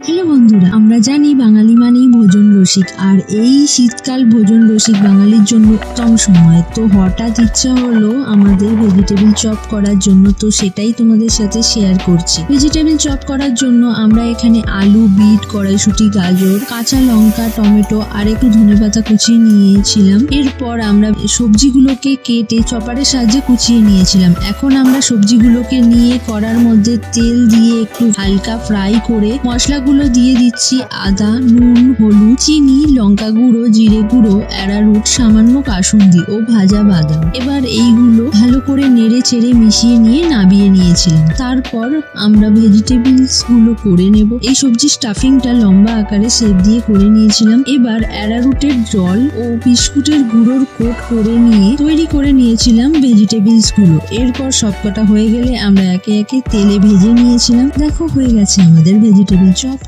Hello বন্ধুরা, আমরা জানি বাঙালি মানেই ভোজন রসিক, আর এই শীতকাল ভোজন রসিক বাঙালির জন্য উত্তম সময়। তো হঠাৎ ইচ্ছা হলো আমাদের ভেজিটেবিল চপ করার জন্য, তো সেটাই তোমাদের সাথে শেয়ার করছি। ভেজিটেবিল চপ করার জন্য আমরা এখানে আলু, বিট, কড়াইশুঁটি, গাজর, কাঁচা লঙ্কা, টমেটো আর একটু ধনেপাতা কুচিয়ে নিয়েছিলাম। এরপর আমরা সবজিগুলোকে কেটে চপারের সাহায্যে কুচিয়ে নিয়েছিলাম। এখন আমরা সবজিগুলোকে নিয়ে কড়ার মধ্যে তেল দিয়ে একটু হালকা ফ্রাই করে মশলাগুলো দিয়ে দিচ্ছি। আদা, নুন, হলুদ, চিনি, লঙ্কা গুঁড়ো, জিরে গুঁড়ো, অ্যারারুট, সামান্য কাসুন্দি ও ভাজা বাদাম। এবার এইগুলো ভালো করে নেড়ে চেড়ে মিশিয়ে নিয়ে নামিয়ে নিয়েছিলাম। তারপর আমরা ভেজিটেবলস গুলো করে নেব। এই সবজির স্টাফিংটা লম্বা আকারে শেপ দিয়ে করে নিয়েছিলাম। এবার অ্যারারুটের জল ও বিস্কুটের গুঁড়োর কোট করে নিয়ে তৈরি করে নিয়েছিলাম ভেজিটেবলস গুলো। এরপর সবকটা হয়ে গেলে আমরা একে একে তেলে ভেজে নিয়েছিলাম। দেখো, হয়ে গেছে আমাদের ভেজিটেবল চপ।